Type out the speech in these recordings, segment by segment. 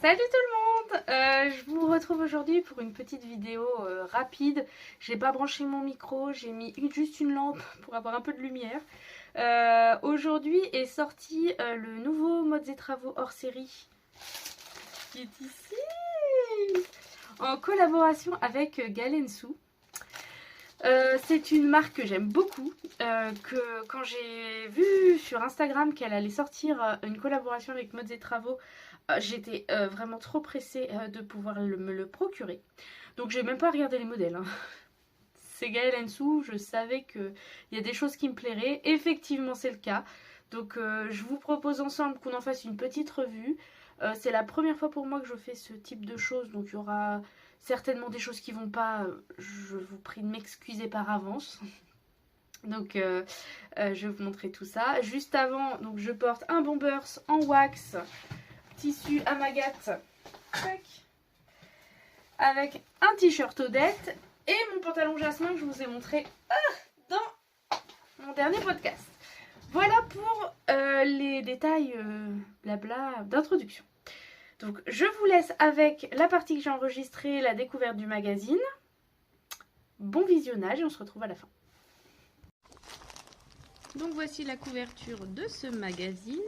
Salut tout le monde. Je vous retrouve aujourd'hui pour une petite vidéo rapide. J'ai pas branché mon micro, j'ai mis juste une lampe pour avoir un peu de lumière. Aujourd'hui est sorti le nouveau Modes et Travaux hors série qui est ici en collaboration avec Galensou. C'est une marque que j'aime beaucoup, que quand j'ai vu sur Instagram qu'elle allait sortir une collaboration avec Modes et Travaux, j'étais vraiment trop pressée de pouvoir me le procurer. Donc j'ai même pas regardé les modèles, hein. C'est Gaël Ensou, je savais qu'il y a des choses qui me plairaient. Effectivement c'est le cas. Donc je vous propose ensemble qu'on en fasse une petite revue. C'est la première fois pour moi que je fais ce type de choses, donc il y aura certainement des choses qui vont pas. Je vous prie de m'excuser par avance. Donc je vais vous montrer tout ça. Juste avant, donc je porte un Bombers en wax, tissu Amagat, avec un t-shirt Odette et mon pantalon Jasmin que je vous ai montré dans mon dernier podcast. Voilà pour les détails blabla d'introduction. Donc je vous laisse avec la partie que j'ai enregistrée, la découverte du magazine. Bon visionnage et on se retrouve à la fin. Donc voici la couverture de ce magazine.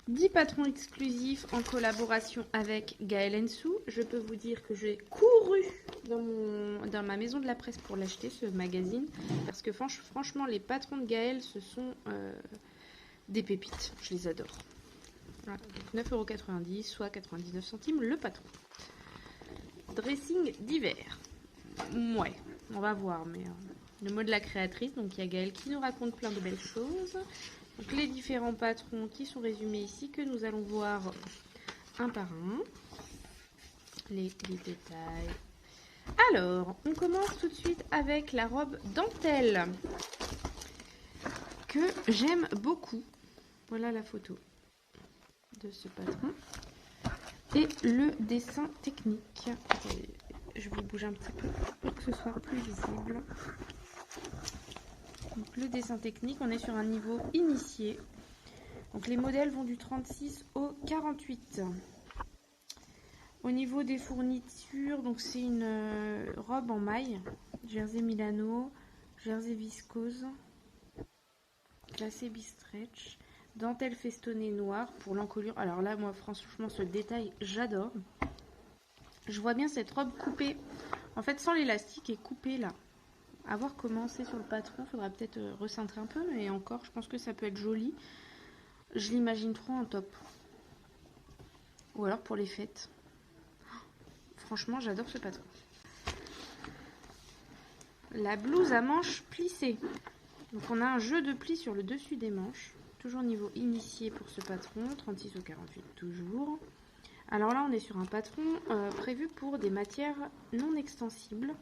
10 patrons exclusifs en collaboration avec Gaël Ensou. Je peux vous dire que j'ai couru dans ma maison de la presse pour l'acheter, ce magazine. Parce que franchement, les patrons de Gaël, ce sont des pépites. Je les adore. Voilà, 9,90 €, soit 99 centimes le patron. Dressing d'hiver. Ouais, on va voir, mais le mot de la créatrice. Donc il y a Gaël qui nous raconte plein de belles choses. Donc les différents patrons qui sont résumés ici, que nous allons voir un par un. Les détails. Alors, on commence tout de suite avec la robe dentelle que j'aime beaucoup. Voilà la photo de ce patron. Et le dessin technique. Attendez, je vous bouge un petit peu pour que ce soit plus visible. Donc, le dessin technique, on est sur un niveau initié. Donc les modèles vont du 36 au 48. Au niveau des fournitures, donc c'est une robe en maille, jersey Milano, jersey viscose, glacé bistretch, dentelle festonnée noire pour l'encolure. Alors là, moi franchement, ce détail, j'adore. Je vois bien cette robe coupée, en fait sans l'élastique et coupée là. À voir comment c'est sur le patron, faudra peut-être recentrer un peu, mais encore, je pense que ça peut être joli. Je l'imagine trop en top. Ou alors pour les fêtes. Franchement, j'adore ce patron. La blouse à manches plissées. Donc on a un jeu de plis sur le dessus des manches. Toujours niveau initié pour ce patron, 36 au 48 toujours. Alors là, on est sur un patron prévu pour des matières non extensibles.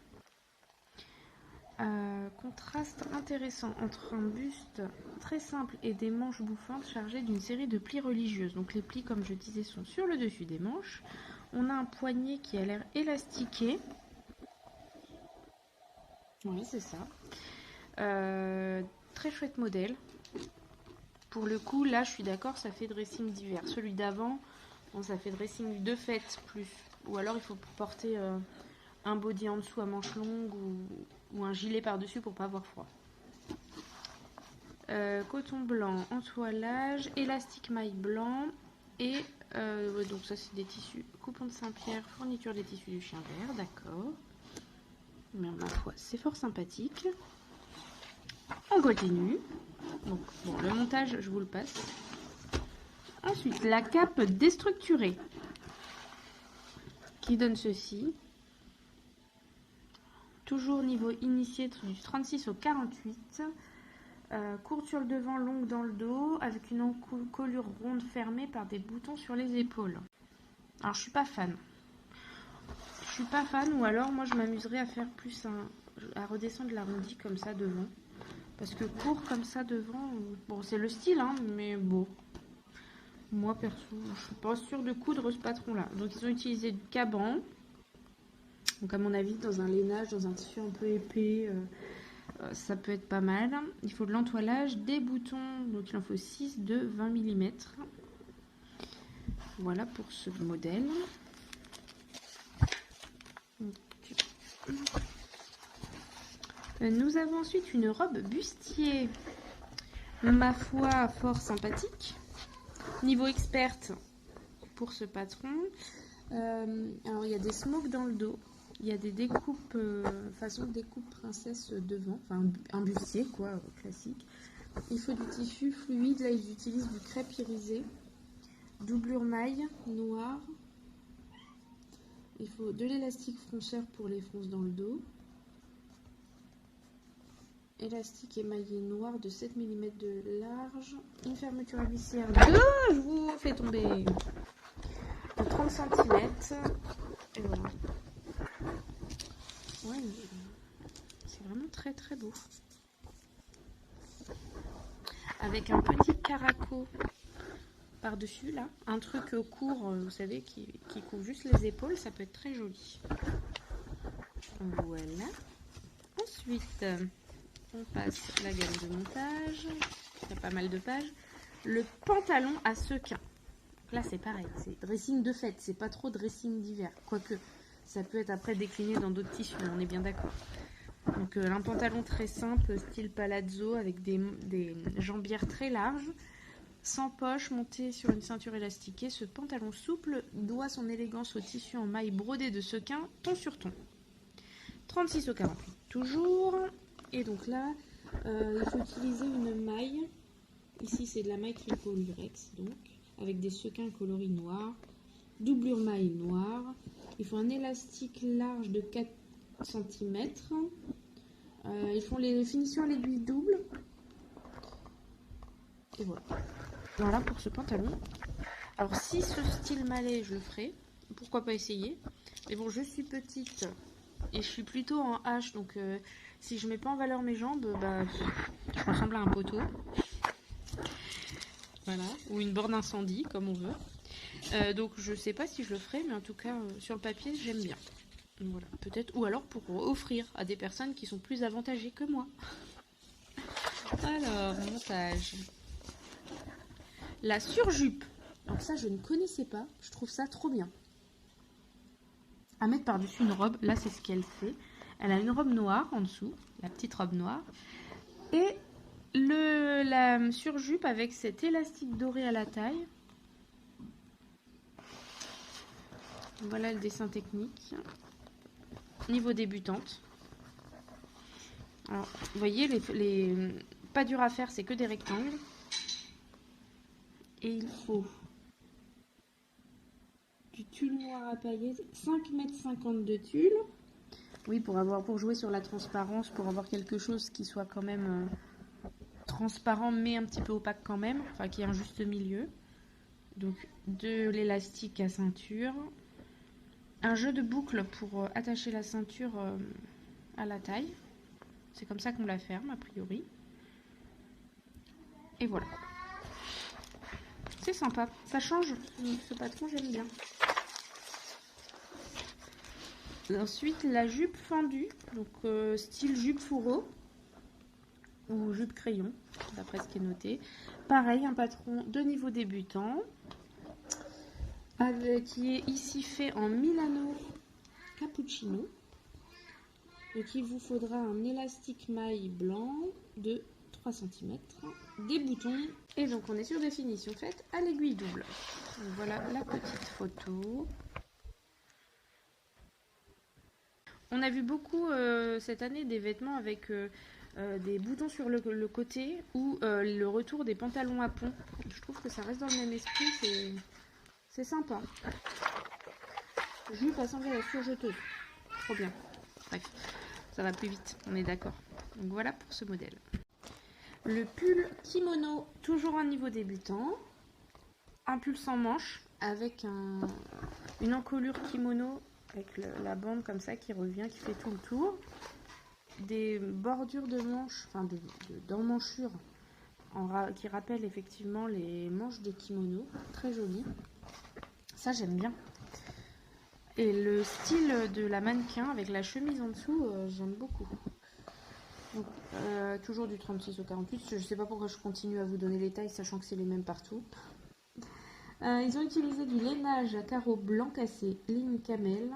Contraste intéressant entre un buste très simple et des manches bouffantes chargées d'une série de plis religieuses. Donc les plis, comme je disais, sont sur le dessus des manches. On a un poignet qui a l'air élastiqué. Oui, c'est ça. Très chouette modèle. Pour le coup, là, je suis d'accord, ça fait dressing d'hiver. Celui d'avant, bon, ça fait dressing de fête plus. Ou alors, il faut porter un body en dessous à manches longues ou un gilet par-dessus pour pas avoir froid. Coton blanc, entoilage, élastique maille blanc et donc ça c'est des tissus coupons de Saint-Pierre, fourniture des tissus du chien vert, d'accord. Mais ma foi, c'est fort sympathique. On continue. Donc bon, le montage, je vous le passe. Ensuite, la cape déstructurée qui donne ceci. Toujours niveau initié du 36 au 48. Courte sur le devant, longue dans le dos, avec une encolure ronde fermée par des boutons sur les épaules. Alors je suis pas fan. Je suis pas fan, ou alors moi je m'amuserais à faire plus à redescendre l'arrondi comme ça devant. Parce que court comme ça devant, bon c'est le style hein, mais bon. Moi perso, je suis pas sûre de coudre ce patron là. Donc ils ont utilisé du caban. Donc à mon avis dans un lainage, dans un tissu un peu épais. Ça peut être pas mal. Il faut de l'entoilage, des boutons, donc il en faut 6 de 20 mm. Voilà pour ce modèle. Nous avons ensuite une robe bustier, ma foi, fort sympathique. Niveau experte pour ce patron. Alors il y a des smokes dans le dos. Il y a des découpes, façon découpe princesse devant, enfin un bustier quoi, classique. Il faut du tissu fluide, là ils utilisent du crêpe irisé, doublure maille noire. Il faut de l'élastique fronceur pour les fronces dans le dos. Élastique émaillé noir de 7 mm de large. Une fermeture à glissière de, je vous fais tomber, de 30 cm. Et voilà. Ouais, c'est vraiment très très beau. Avec un petit caraco par-dessus là. Un truc court, vous savez, qui couvre juste les épaules. Ça peut être très joli. Voilà. Ensuite, on passe la gamme de montage. Il y a pas mal de pages. Le pantalon à sequins. Là, c'est pareil. C'est dressing de fête. C'est pas trop dressing d'hiver. Quoique, ça peut être après décliné dans d'autres tissus. On est bien d'accord. Donc, un pantalon très simple, style palazzo, avec des jambières très larges. Sans poche, monté sur une ceinture élastiquée. Ce pantalon souple doit son élégance au tissu en maille brodé de sequins, ton sur ton. 36 au 48 toujours. Et donc là, il faut utiliser une maille. Ici, c'est de la maille Crimpol Lurex, donc, avec des sequins coloris noirs. Doublure maille noire. Il faut un élastique large de 4 cm. Ils font les finitions à l'aiguille double. Et voilà. Voilà pour ce pantalon. Alors, si ce style m'allait, je le ferai. Pourquoi pas essayer. Mais bon, je suis petite et je suis plutôt en H, donc si je mets pas en valeur mes jambes, bah, je ressemble à un poteau. Voilà, ou une borne incendie, comme on veut. Donc je sais pas si je le ferai, mais en tout cas, sur le papier, j'aime bien. Voilà, peut-être, ou alors pour offrir à des personnes qui sont plus avantagées que moi. Alors, montage. La surjupe. Alors ça, je ne connaissais pas, je trouve ça trop bien. À mettre par-dessus une robe, là c'est ce qu'elle fait. Elle a une robe noire en dessous, la petite robe noire. Et la surjupe avec cet élastique doré à la taille. Voilà le dessin technique. Niveau débutante. Alors, vous voyez, les pas dur à faire, c'est que des rectangles. Et il faut du tulle noir à paillettes, 5,50 m de tulle. Oui, pour jouer sur la transparence, pour avoir quelque chose qui soit quand même transparent, mais un petit peu opaque quand même, enfin qui ait un juste milieu. Donc de l'élastique à ceinture. Un jeu de boucles pour attacher la ceinture à la taille. C'est comme ça qu'on la ferme, a priori. Et voilà. C'est sympa. Ça change. Ce patron, j'aime bien. Ensuite, la jupe fendue. Donc, style jupe fourreau. Ou jupe crayon, d'après ce qui est noté. Pareil, un patron de niveau débutant. Qui est ici fait en Milano Cappuccino. Donc, il vous faudra un élastique maille blanc de 3 cm, des boutons, et donc on est sur des finitions faites à l'aiguille double. Donc voilà la petite photo. On a vu beaucoup cette année des vêtements avec des boutons sur le côté ou le retour des pantalons à pont. Je trouve que ça reste dans le même esprit, c'est sympa. Jupe assemblée à la surjeteuse, trop bien. Bref, ça va plus vite, on est d'accord. Donc voilà pour ce modèle. Le pull kimono, toujours un niveau débutant. Un pull sans manches avec une encolure kimono avec la bande comme ça qui revient, qui fait tout le tour. Des bordures de manches, enfin d'emmanchures qui rappellent effectivement les manches des kimonos. Très joli. Ça, j'aime bien. Et le style de la mannequin avec la chemise en dessous, j'aime beaucoup. Donc, toujours du 36 au 48. Je ne sais pas pourquoi je continue à vous donner les tailles, sachant que c'est les mêmes partout. Ils ont utilisé du lainage à carreaux blanc cassé, ligne camel.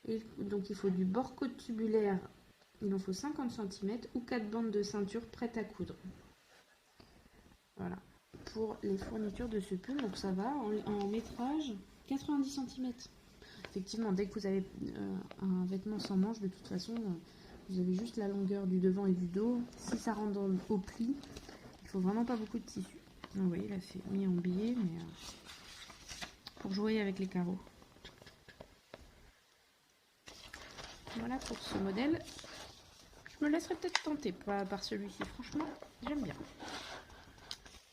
Et donc il faut du bord-côte tubulaire, il en faut 50 cm ou 4 bandes de ceinture prêtes à coudre. Voilà, pour les fournitures de ce pull, donc ça va, en métrage 90 cm. Effectivement, dès que vous avez un vêtement sans manche, de toute façon, vous avez juste la longueur du devant et du dos. Si ça rentre au pli, il faut vraiment pas beaucoup de tissu. Donc, vous voyez, là c'est mis en biais, mais pour jouer avec les carreaux. Voilà pour ce modèle. Je me laisserai peut-être tenter par celui-ci. Franchement, j'aime bien.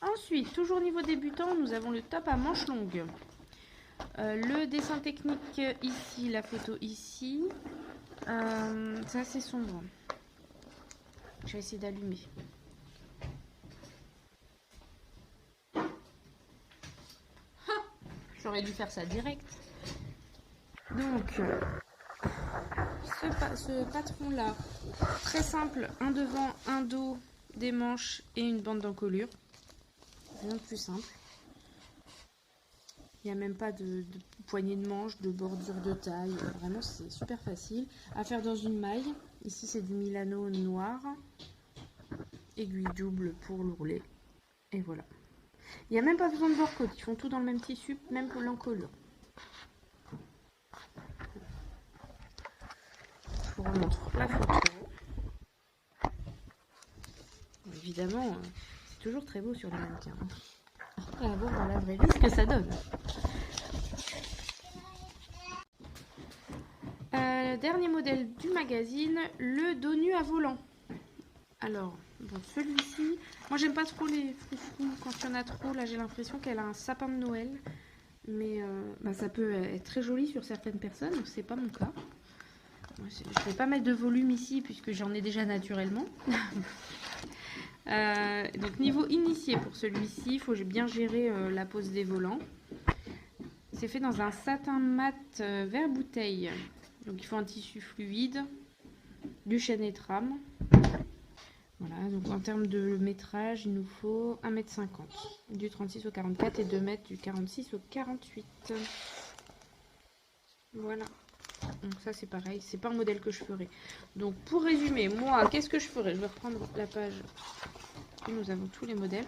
Ensuite, toujours niveau débutant, nous avons le top à manches longues. Le dessin technique ici, la photo ici. C'est assez sombre. Je vais essayer d'allumer. J'aurais dû faire ça direct. Donc, ce patron-là, très simple, un devant, un dos, des manches et une bande d'encolure. Rien de plus simple. Il n'y a même pas de poignée de manche, de bordure de taille. Vraiment, c'est super facile. À faire dans une maille. Ici, c'est du Milano noir. Aiguille double pour l'ourlet. Et voilà. Il n'y a même pas besoin de bord-côte. Ils font tout dans le même tissu, même pour l'encolure. Je vous remontre la photo. Évidemment, c'est toujours très beau sur les mannequins. Après, à voir dans la vraie vie ce que ça donne. Dernier modèle du magazine, le dos nu à volant. Alors, bon, celui-ci, moi j'aime pas trop les froufrous. Quand il y en a trop, là j'ai l'impression qu'elle a un sapin de Noël. Mais ça peut être très joli sur certaines personnes, c'est pas mon cas. Je vais pas mettre de volume ici puisque j'en ai déjà naturellement. Donc niveau initié pour celui-ci, il faut bien gérer la pose des volants. C'est fait dans un satin mat vert bouteille. Donc il faut un tissu fluide, du chêne et trame. Voilà, donc en termes de métrage, il nous faut 1,50 m, du 36 au 44 et 2 mètres du 46 au 48. Voilà. Donc ça c'est pareil, c'est pas un modèle que je ferai. Donc pour résumer, moi, qu'est-ce que je ferai? Je vais reprendre la page où nous avons tous les modèles.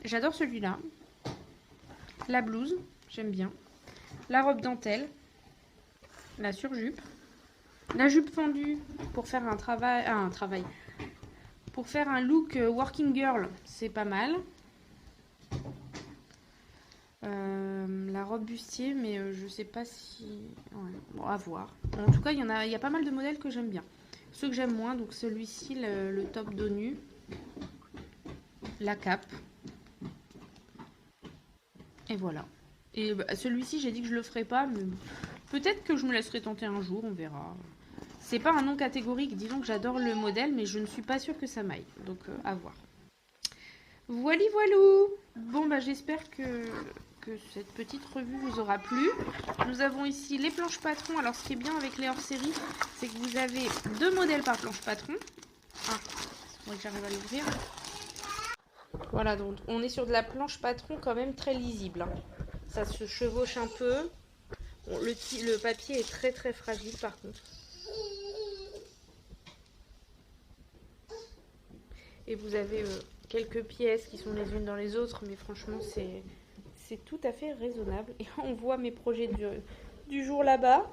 J'adore celui-là. La blouse, j'aime bien. La robe dentelle. La surjupe. La jupe fendue pour faire un travail. Pour faire un look working girl, c'est pas mal. La robe bustier, mais je sais pas si... Ouais, bon, à voir. En tout cas, il y a pas mal de modèles que j'aime bien. Ceux que j'aime moins, donc celui-ci, le top dos nu. La cape. Et voilà. Et celui-ci, j'ai dit que je le ferai pas, mais peut-être que je me laisserai tenter un jour, on verra. C'est pas un nom catégorique, disons que j'adore le modèle, mais je ne suis pas sûre que ça m'aille. Donc, à voir. Voili voilou. Bon, j'espère que cette petite revue vous aura plu. Nous avons ici les planches patrons. Alors, ce qui est bien avec les hors-série, c'est que vous avez 2 modèles par planche patron. Ah, il faudrait que j'arrive à l'ouvrir. Voilà, donc on est sur de la planche patron quand même très lisible. Hein. Ça se chevauche un peu. Bon, le papier est très très fragile par contre. Et vous avez quelques pièces qui sont les unes dans les autres, mais franchement c'est tout à fait raisonnable. Et on voit mes projets du jour là-bas.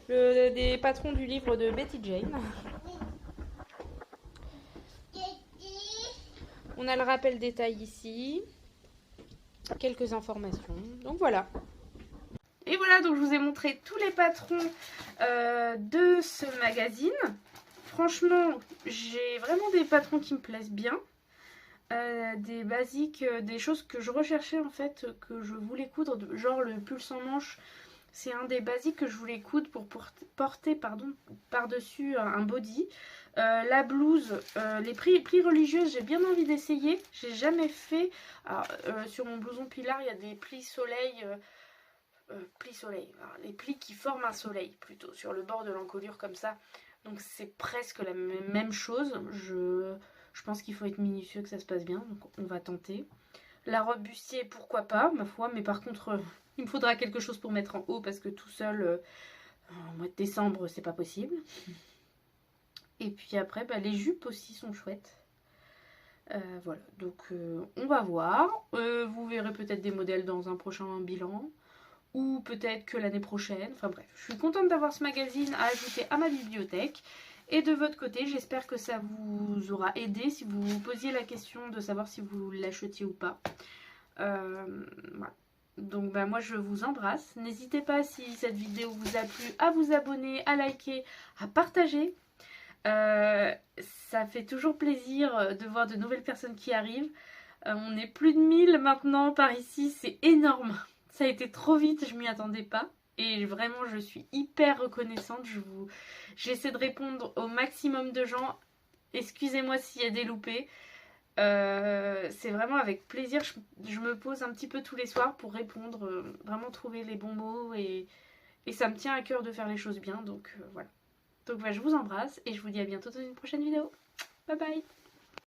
Des patrons du livre de Betty Jane. On a le rappel détail ici. Quelques informations. Donc voilà. Et voilà, donc je vous ai montré tous les patrons de ce magazine. Franchement, j'ai vraiment des patrons qui me plaisent bien. Des basiques, des choses que je recherchais en fait, que je voulais coudre, genre le pull sans manche. C'est un des basiques que je voulais coudre pour porter par-dessus un body. La blouse, les plis religieuses, j'ai bien envie d'essayer. J'ai jamais fait. Alors, sur mon blouson Pilar, il y a des plis soleil. Alors, les plis qui forment un soleil plutôt sur le bord de l'encolure comme ça. Donc c'est presque la même chose. Je pense qu'il faut être minutieux, que ça se passe bien. Donc on va tenter. La robe bustier, pourquoi pas, ma foi, mais par contre, il me faudra quelque chose pour mettre en haut parce que tout seul, en mois de décembre, c'est pas possible. Et puis après, bah, les jupes aussi sont chouettes. Voilà, donc on va voir. Vous verrez peut-être des modèles dans un prochain bilan. Ou peut-être que l'année prochaine. Enfin bref, je suis contente d'avoir ce magazine à ajouter à ma bibliothèque. Et de votre côté, j'espère que ça vous aura aidé si vous vous posiez la question de savoir si vous l'achetiez ou pas. Voilà. Donc bah, moi je vous embrasse. N'hésitez pas si cette vidéo vous a plu à vous abonner, à liker, à partager. Ça fait toujours plaisir de voir de nouvelles personnes qui arrivent. On est plus de 1000 maintenant par ici, c'est énorme. Ça a été trop vite, je m'y attendais pas. Et vraiment, je suis hyper reconnaissante. J'essaie de répondre au maximum de gens. Excusez-moi s'il y a des loupés. C'est vraiment avec plaisir. Je me pose un petit peu tous les soirs pour répondre, vraiment trouver les bons mots. Et ça me tient à cœur de faire les choses bien. Donc voilà. Donc voilà, je vous embrasse et je vous dis à bientôt dans une prochaine vidéo. Bye bye!